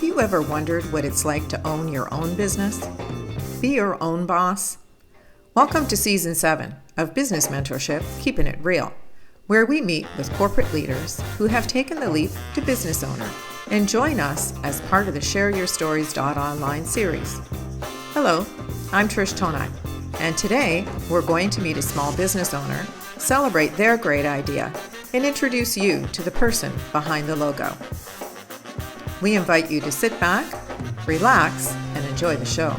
Have you ever wondered what it's like to own your own business? Be your own boss? Welcome to Season 7 of Business Mentorship, Keepin It Real, where we meet with corporate leaders who have taken the leap to business owner and join us as part of the shareyourstoriesonline series. Hello, I'm Trish Tonak, and today we're going to meet a small business owner, celebrate their great idea, and introduce you to the person behind the logo. We invite you to sit back, relax, and enjoy the show.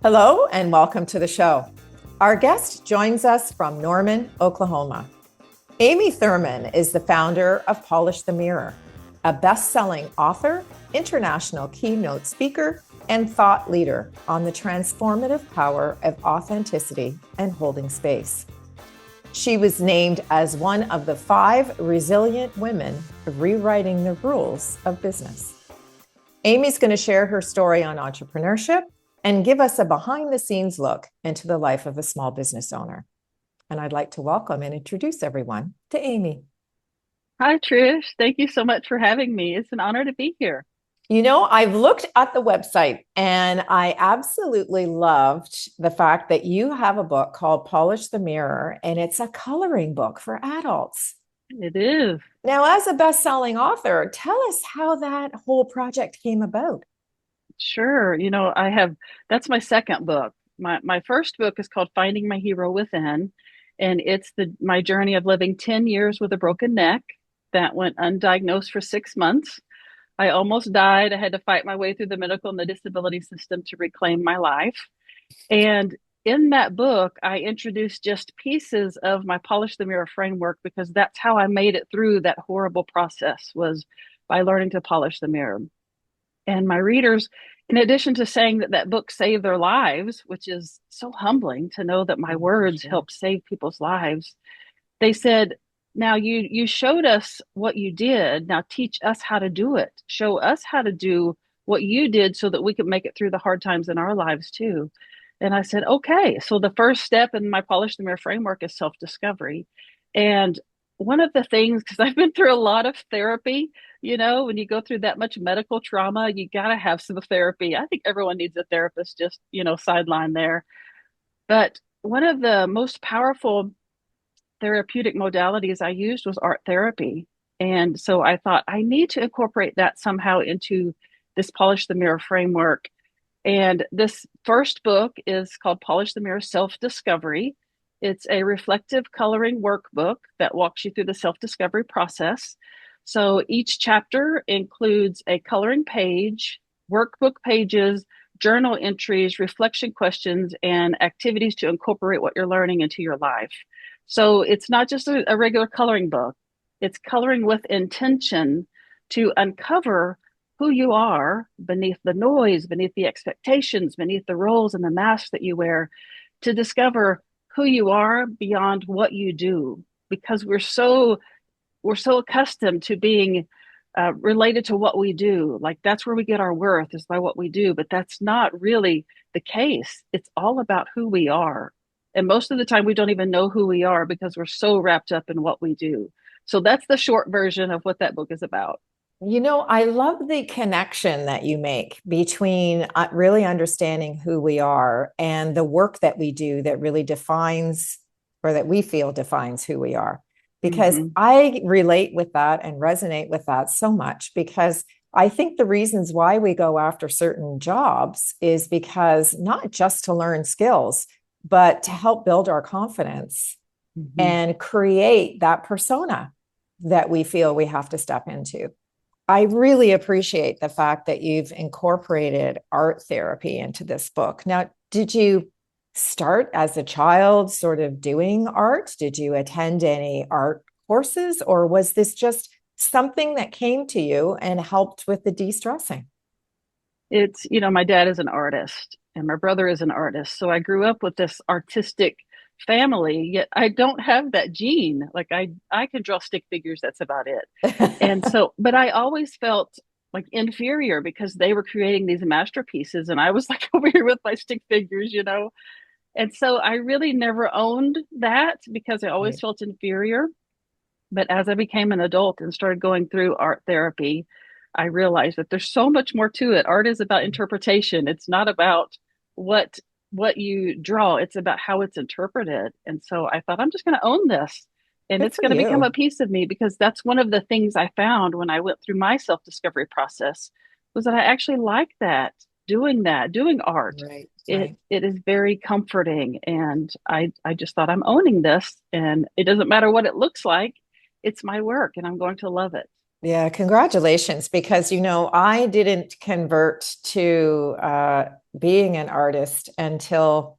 Hello, and welcome to the show. Our guest joins us from Norman, Oklahoma. Amy Thurman is the founder of Polish the Mirror, a best-selling author, international keynote speaker, and thought leader on the transformative power of authenticity and holding space. She was named as one of the 5 resilient women rewriting the rules of business. Amy's going to share her story on entrepreneurship and give us a behind-the-scenes look into the life of a small business owner. And I'd like to welcome and introduce everyone to Amy. Hi, Trish. Thank you so much for having me. It's an honor to be here. You know, I've looked at the website and I absolutely loved the fact that you have a book called Polish the Mirror, and it's a coloring book for adults. It is. Now, as a best-selling author, tell us how that whole project came about. Sure. That's my second book. My first book is called Finding My Hero Within, and it's my journey of living 10 years with a broken neck that went undiagnosed for 6 months. I almost died. I had to fight my way through the medical and the disability system to reclaim my life. And in that book, I introduced just pieces of my Polish the Mirror framework, because that's how I made it through that horrible process, was by learning to polish the mirror. And my readers, in addition to saying that book saved their lives, which is so humbling to know that my words helped save people's lives, they said, now you showed us what you did. Now teach us how to do it. Show us how to do what you did so that we could make it through the hard times in our lives too. And I said, okay. So the first step in my Polish the Mirror framework is self-discovery. And one of the things, because I've been through a lot of therapy, when you go through that much medical trauma, you got to have some therapy. I think everyone needs a therapist, just, sideline there. But one of the most powerful therapeutic modalities I used was art therapy. And so I thought I need to incorporate that somehow into this Polish the Mirror framework. And this first book is called Polish the Mirror Self-Discovery. It's a reflective coloring workbook that walks you through the self-discovery process. So each chapter includes a coloring page, workbook pages, journal entries, reflection questions, and activities to incorporate what you're learning into your life. So it's not just a regular coloring book. It's coloring with intention to uncover who you are beneath the noise, beneath the expectations, beneath the roles and the masks that you wear, to discover who you are beyond what you do. Because we're so accustomed to being related to what we do. Like, that's where we get our worth, is by what we do. But that's not really the case. It's all about who we are. And most of the time we don't even know who we are because we're so wrapped up in what we do. So that's the short version of what that book is about. I love the connection that you make between really understanding who we are and the work that we do that really defines, or that we feel defines, who we are. Because I relate with that and resonate with that so much, because I think the reasons why we go after certain jobs is because not just to learn skills, but to help build our confidence and create that persona that we feel we have to step into. I really appreciate the fact that you've incorporated art therapy into this book. Now, did you start as a child sort of doing art? Did you attend any art courses, or was this just something that came to you and helped with the de-stressing? It's, my dad is an artist and my brother is an artist. So I grew up with this artistic family, yet I don't have that gene. Like I can draw stick figures. That's about it. And so, but I always felt like inferior because they were creating these masterpieces and I was like over here with my stick figures, you know. And so I really never owned that because I always Right. felt inferior. But as I became an adult and started going through art therapy, I realized that there's so much more to it. Art is about interpretation. It's not about what what you draw. It's about how it's interpreted. And so I thought I'm just going to own this and Good it's for going to become a you. piece of me because that's one of the things I found when I went through my self-discovery process was that I actually like that, doing art. Right, It right. it is very comforting and I just thought I'm owning this and it doesn't matter what it looks like, it's my work and I'm going to love it. Yeah, congratulations. Because, I didn't convert to being an artist until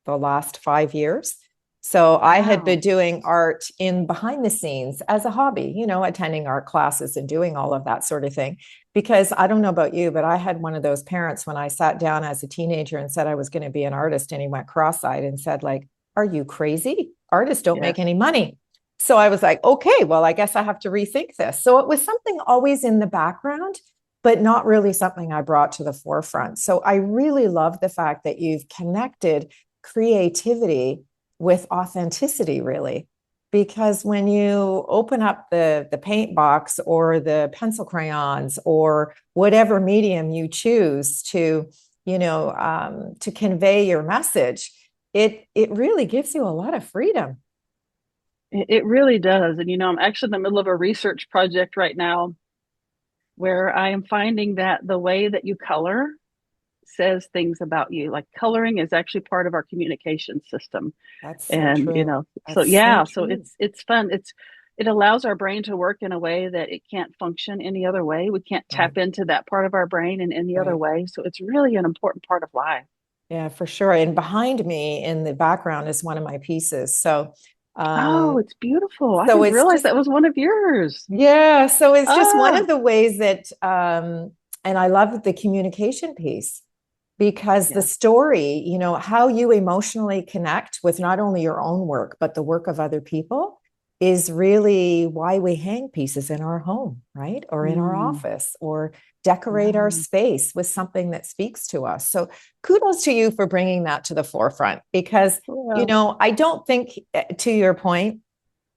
the last 5 years. So I had been Wow. doing art in behind the scenes as a hobby, attending art classes and doing all of that sort of thing. Because I don't know about you, but I had one of those parents when I sat down as a teenager and said I was going to be an artist, and he went cross-eyed and said, like, are you crazy? Artists don't make Yes. any money. So I was like, okay, well, I guess I have to rethink this. So it was something always in the background, but not really something I brought to the forefront. So I really love the fact that you've connected creativity with authenticity, really. Because when you open up the paint box or the pencil crayons or whatever medium you choose to convey your message, it really gives you a lot of freedom. It really does. And, you know, I'm actually in the middle of a research project right now where I am finding that the way that you color says things about you. Like coloring is actually part of our communication system. That's so And, you true. know, so That's so yeah, so true. it's fun. It allows our brain to work in a way that it can't function any other way. We can't Right, tap into that part of our brain in any other right. way. So it's really an important part of life. Yeah, for sure. And behind me in the background is one of my pieces. Oh, Um, it's beautiful. I so didn't it's realize just that was one of yours. Yeah, so it's just one Ah, of the ways that, and I love the communication piece because the yeah. story, how you emotionally connect with not only your own work, but the work of other people is really why we hang pieces in our home, right? Or in our Mm, office, or decorate our yeah. space with something that speaks to us. So kudos to you for bringing that to the forefront because, Well, I don't think, to your point,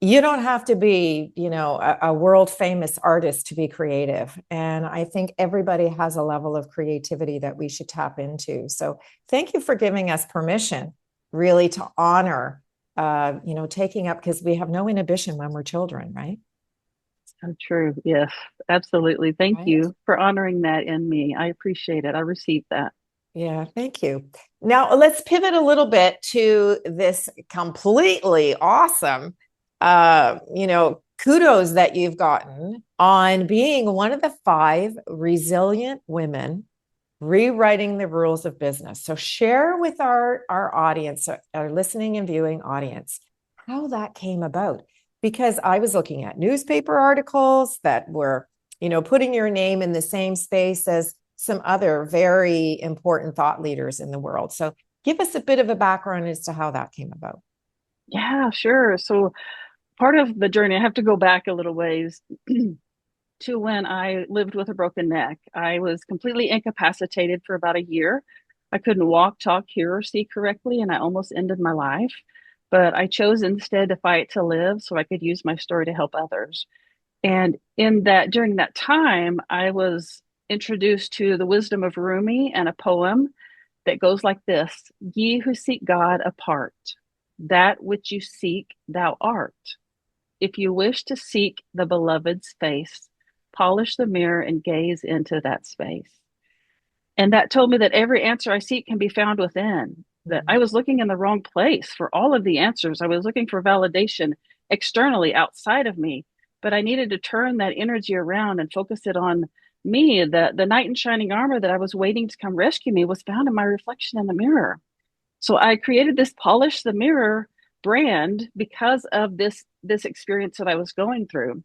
you don't have to be, a world famous artist to be creative. And I think everybody has a level of creativity that we should tap into. So thank you for giving us permission really to honor, taking up because we have no inhibition when we're children, right? so true. Yes, absolutely. Thank Right. you for honoring that in me. I appreciate it. I received that. Yeah, thank you. Now let's pivot a little bit to this completely awesome, kudos that you've gotten on being one of the 5 resilient women rewriting the rules of business. So share with our audience, our listening and viewing audience, how that came about. Because I was looking at newspaper articles that were, putting your name in the same space as some other very important thought leaders in the world. So give us a bit of a background as to how that came about. Yeah, sure. So part of the journey, I have to go back a little ways to when I lived with a broken neck. I was completely incapacitated for about a year. I couldn't walk, talk, hear, or see correctly, and I almost ended my life. But I chose instead to fight to live so I could use my story to help others. And during that time, I was introduced to the wisdom of Rumi and a poem that goes like this: Ye who seek God apart, that which you seek, thou art. If you wish to seek the beloved's face, polish the mirror and gaze into that space. And that told me that every answer I seek can be found within, that I was looking in the wrong place for all of the answers. I was looking for validation externally outside of me, but I needed to turn that energy around and focus it on me. The knight in shining armor that I was waiting to come rescue me was found in my reflection in the mirror. So I created this polish the mirror brand because of this experience that I was going through.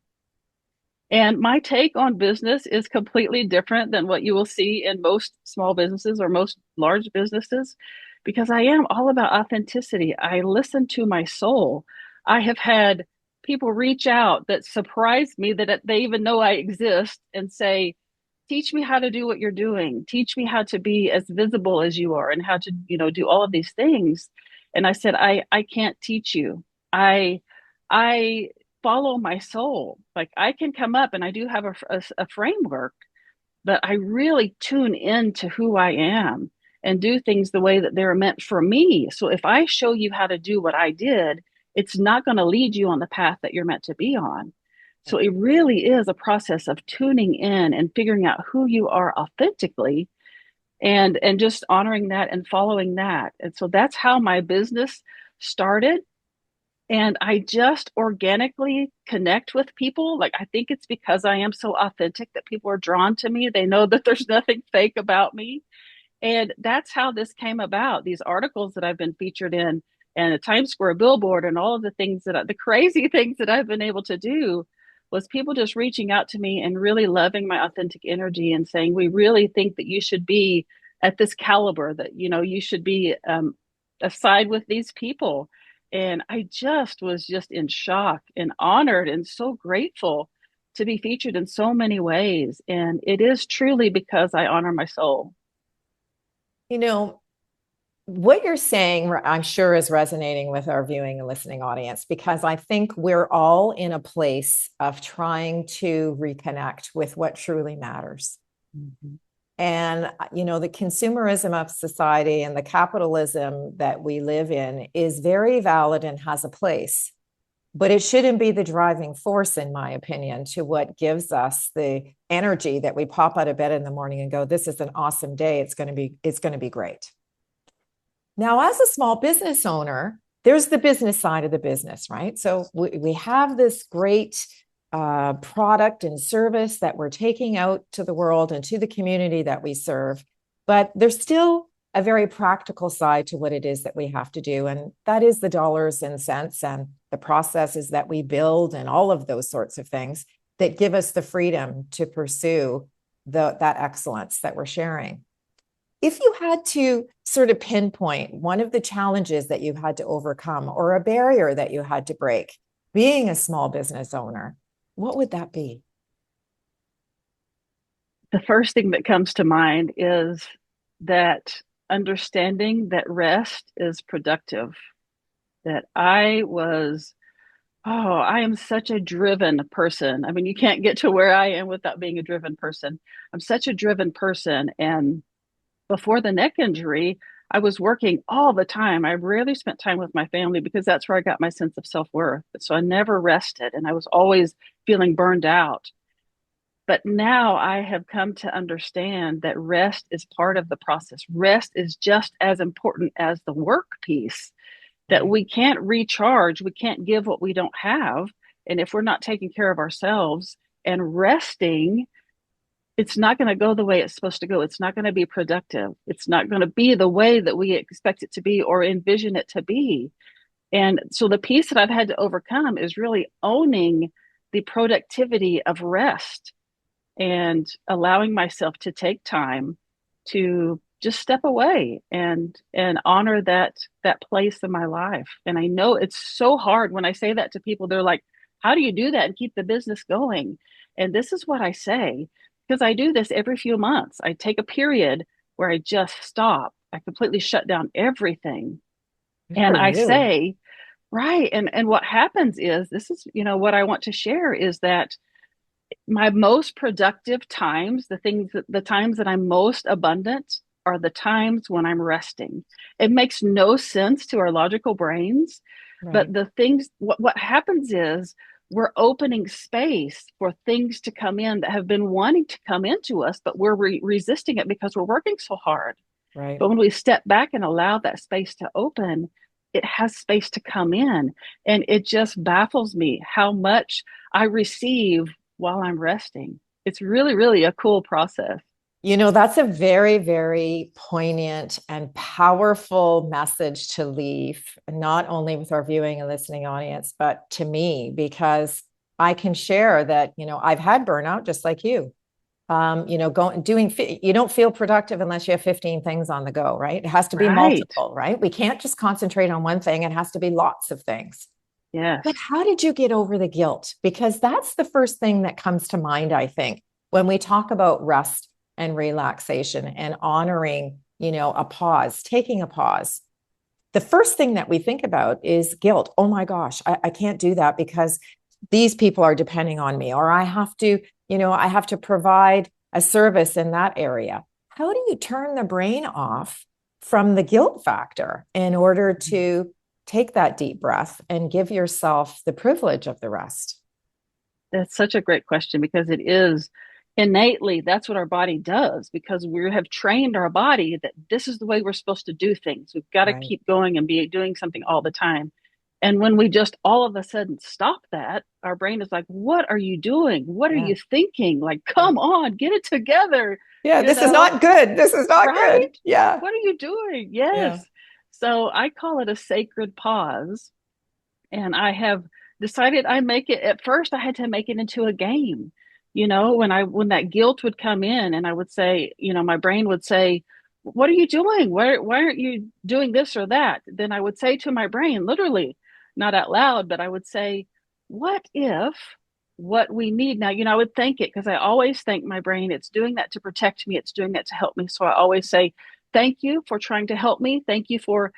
And my take on business is completely different than what you will see in most small businesses or most large businesses because I am all about authenticity. I listen to my soul. I have had people reach out that surprise me that they even know I exist and say, teach me how to do what you're doing. Teach me how to be as visible as you are and how to, do all of these things. And I said, I can't teach you. I, I follow my soul. Like I can come up and I do have a framework, but I really tune into who I am and do things the way that they're meant for me. So if I show you how to do what I did, it's not going to lead you on the path that you're meant to be on. So it really is a process of tuning in and figuring out who you are authentically and just honoring that and following that. And so that's how my business started. And I just organically connect with people. Like, I think it's because I am so authentic that people are drawn to me. They know that there's nothing fake about me. And that's how this came about. These articles that I've been featured in and a Times Square billboard and all of the things the crazy things that I've been able to do was people just reaching out to me and really loving my authentic energy and saying, we really think that you should be at this caliber, that, you should be aside with these people. And I just was just in shock and honored and so grateful to be featured in so many ways. And it is truly because I honor my soul. You know, what you're saying, I'm sure, is resonating with our viewing and listening audience, because I think we're all in a place of trying to reconnect with what truly matters. Mm-hmm. And, the consumerism of society and the capitalism that we live in is very valid and has a place, but it shouldn't be the driving force, in my opinion, to what gives us the energy that we pop out of bed in the morning and go, this is an awesome day. It's going to be great. Now, as a small business owner, there's the business side of the business, right? So we have this great product and service that we're taking out to the world and to the community that we serve, but there's still a very practical side to what it is that we have to do. And that is the dollars and cents and the processes that we build and all of those sorts of things that give us the freedom to pursue that excellence that we're sharing. If you had to sort of pinpoint one of the challenges that you had to overcome or a barrier that you had to break being a small business owner, what would that be? The first thing that comes to mind is that understanding that rest is productive. That I am such a driven person. I mean, you can't get to where I am without being a driven person. I'm such a driven person. And before the neck injury, I was working all the time. I rarely spent time with my family because that's where I got my sense of self-worth. So I never rested and I was always feeling burned out. But now I have come to understand that rest is part of the process. Rest is just as important as the work piece, that we can't recharge, we can't give what we don't have. And if we're not taking care of ourselves and resting, it's not going to go the way it's supposed to go. It's not going to be productive. It's not going to be the way that we expect it to be or envision it to be. And so the piece that I've had to overcome is really owning the productivity of rest and allowing myself to take time to just step away and honor that place in my life. And I know it's so hard when I say that to people. They're like, how do you do that and keep the business going? And this is what I say, because I do this every few months. I take a period where I just stop. I completely shut down everything. And I say, right. And what happens is, this is, what I want to share is that my most productive times, the times that I'm most abundant are the times when I'm resting. It makes no sense to our logical brains, right. But the things, what happens is we're opening space for things to come in that have been wanting to come into us, but we're resisting it because we're working so hard. Right. But when we step back and allow that space to open, it has space to come in. And it just baffles me how much I receive while I'm resting. It's really, really a cool process. That's a very, very poignant and powerful message to leave, not only with our viewing and listening audience, but to me, because I can share that, I've had burnout just like you. You don't feel productive unless you have 15 things on the go, right? It has to be multiple, right? We can't just concentrate on one thing. It has to be lots of things. Yes. But how did you get over the guilt? Because that's the first thing that comes to mind, I think. when we talk about rest and relaxation and honoring, a pause, taking a pause, the first thing that we think about is guilt. Oh my gosh, I can't do that because these people are depending on me, or I have to provide a service in that area. How do you turn the brain off from the guilt factor in order to take that deep breath and give yourself the privilege of the rest? That's such a great question because it is innately that's what our body does because we have trained our body that this is the way we're supposed to do things. We've got to Right. keep going and be doing something all the time. And when we just all of a sudden stop that, our brain is like, what are you doing? What are Yeah. you thinking? Like, Yeah. come on, get it together, Yeah. you This is know? not good. This is not Right? good. Yeah. What are you doing? Yeah. Yes. So I call it a sacred pause. And I have decided I make it at first I had to make it into a game. When that guilt would come in and I would say, my brain would say, what are you doing? Why aren't you doing this or that? Then I would say to my brain, literally, not out loud, but I would say, what if what we need now, I would thank it because I always thank my brain. It's doing that to protect me. It's doing that to help me. So I always say, thank you for trying to help me. Thank you for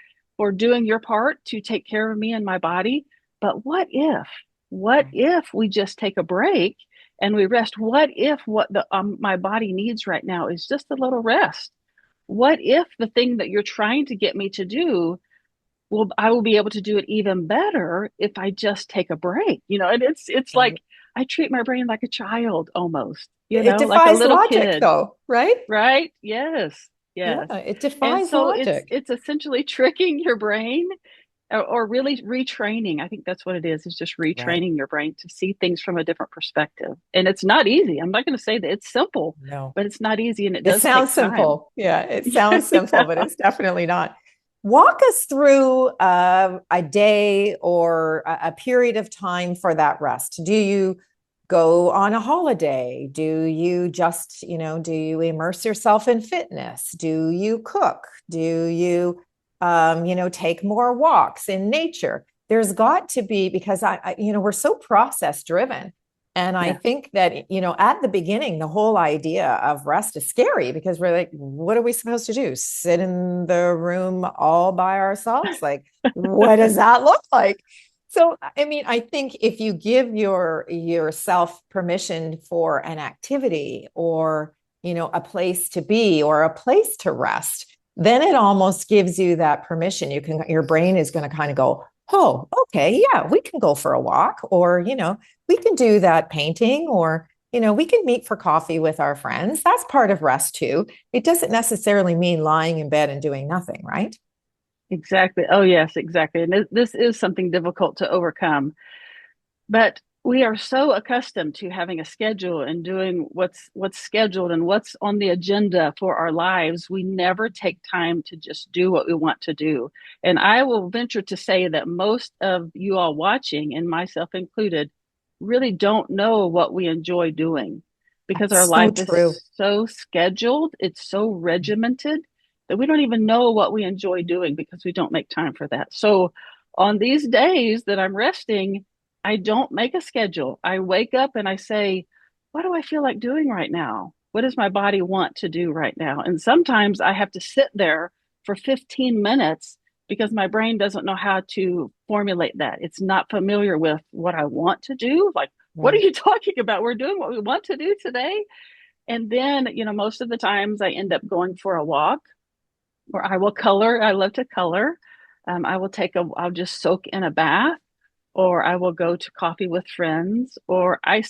doing your part to take care of me and my body. But what Right. if we just take a break and we rest? What if what the my body needs right now is just a little rest? What if the thing that you're trying to get me to do, well, I will be able to do it even better if I just take a break. And it's like Right. I treat my brain like a child almost, It like a defies little logic, kid. though, right? Right? Yes. Yeah. Yes. It And defies so it's logic. it's essentially tricking your brain or really retraining. I think that's what it is just Right. retraining your brain to see things from a different perspective. And it's not easy. I'm not going to say that it's simple, No. but it's not easy and it It does take sounds time. simple. Yeah, it sounds simple, Yeah. but it's definitely not. Walk us through a day or a period of time for that rest. Do you go on a holiday? Do you just, do you immerse yourself in fitness? Do you cook? Do you, take more walks in nature? There's got to be, because we're so process driven. And I Yeah. think that, at the beginning, the whole idea of rest is scary because we're like, what are we supposed to do? Sit in the room all by ourselves? Like, what does that look like? So, I mean, I think if you give yourself permission for an activity or, a place to be or a place to rest, then it almost gives you that permission. Your brain is going to kind of go, oh, okay, yeah, we can go for a walk, or, we can do that painting, or, we can meet for coffee with our friends. That's part of rest too. It doesn't necessarily mean lying in bed and doing nothing, right? Exactly. Oh, yes, exactly. And this is something difficult to overcome. But we are so accustomed to having a schedule and doing what's scheduled and what's on the agenda for our lives. We never take time to just do what we want to do. And I will venture to say that most of you all watching, and myself included, really don't know what we enjoy doing because our That's so life is true. so scheduled, it's so regimented that we don't even know what we enjoy doing because we don't make time for that. So on these days that I'm resting, I don't make a schedule. I wake up and I say, what do I feel like doing right now? What does my body want to do right now? And sometimes I have to sit there for 15 minutes because my brain doesn't know how to formulate that. It's not familiar with what I want to do. Like, what are Right. you talking about? We're doing what we want to do today. And then, most of the times I end up going for a walk or I will color. I love to color. I'll just soak in a bath or I will go to coffee with friends, or I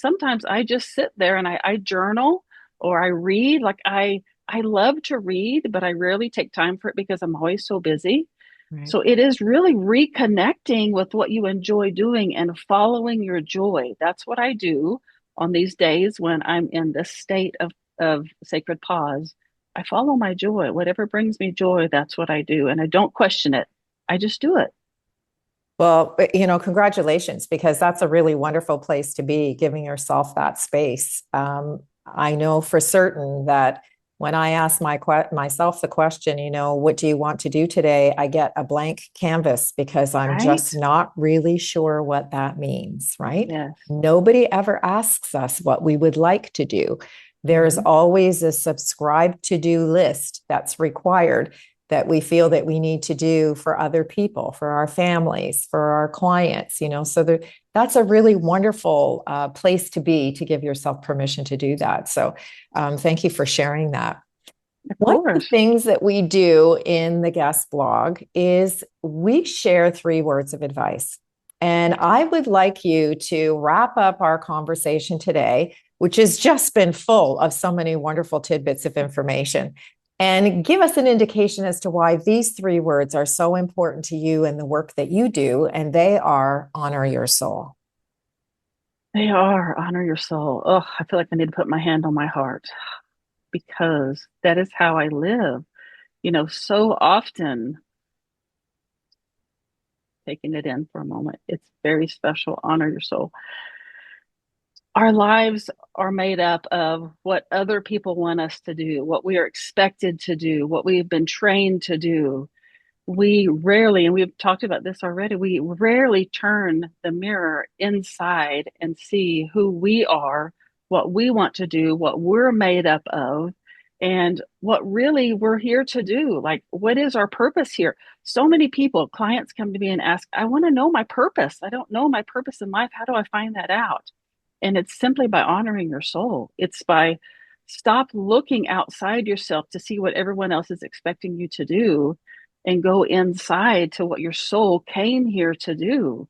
just sit there and I journal or I read. I love to read, but I rarely take time for it because I'm always so busy. Right. So it is really reconnecting with what you enjoy doing and following your joy. That's what I do on these days when I'm in this state of sacred pause. I follow my joy. Whatever brings me joy, that's what I do. And I don't question it. I just do it. Well, congratulations, because that's a really wonderful place to be, giving yourself that space. I know for certain that when I ask myself the question, what do you want to do today? I get a blank canvas because I'm Right? just not really sure what that means, right? Yes. Nobody ever asks us what we would like to do. There's always a subscribe to-do list that's required that we feel that we need to do for other people, for our families, for our clients, so that's a really wonderful place to be, to give yourself permission to do that. So thank you for sharing that. One of the things that we do in the guest blog is we share 3 words of advice. And I would like you to wrap up our conversation today, which has just been full of so many wonderful tidbits of information, and give us an indication as to why these 3 words are so important to you and the work that you do. And they are: honor your soul. They are honor your soul. Oh, I feel like I need to put my hand on my heart, because that is how I live. So often, taking it in for a moment, it's very special. Honor your soul. Our lives are made up of what other people want us to do, what we are expected to do, what we've been trained to do. We rarely, and we've talked about this already, we rarely turn the mirror inside and see who we are, what we want to do, what we're made up of, and what really we're here to do. Like, what is our purpose here? So many people, clients come to me and ask, I want to know my purpose. I don't know my purpose in life. How do I find that out? And it's simply by honoring your soul. It's by stop looking outside yourself to see what everyone else is expecting you to do, and go inside to what your soul came here to do.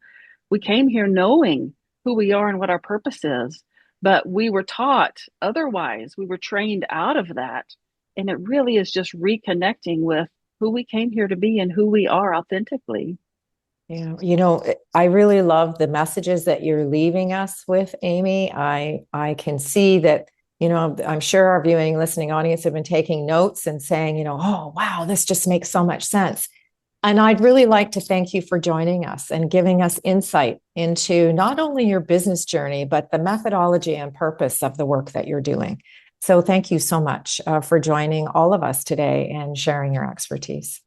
We came here knowing who we are and what our purpose is, but we were taught otherwise. We were trained out of that. And it really is just reconnecting with who we came here to be and who we are authentically. Yeah, I really love the messages that you're leaving us with, Amy. I can see that, I'm sure our viewing, listening audience have been taking notes and saying, oh, wow, this just makes so much sense. And I'd really like to thank you for joining us and giving us insight into not only your business journey, but the methodology and purpose of the work that you're doing. So thank you so much for joining all of us today and sharing your expertise.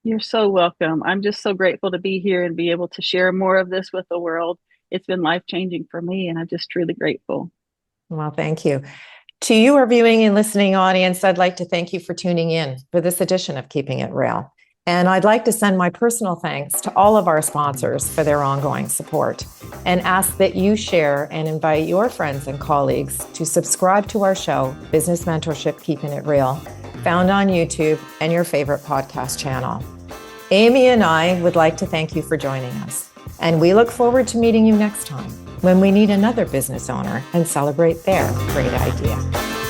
You're so welcome. I'm just so grateful to be here and be able to share more of this with the world. It's been life-changing for me, and I'm just truly grateful. Well, thank you. To you, our viewing and listening audience, I'd like to thank you for tuning in for this edition of Keeping It Real. And I'd like to send my personal thanks to all of our sponsors for their ongoing support, and ask that you share and invite your friends and colleagues to subscribe to our show, Business Mentorship Keeping It Real, found on YouTube and your favorite podcast channel. Amy and I would like to thank you for joining us, and we look forward to meeting you next time when we meet another business owner and celebrate their great idea.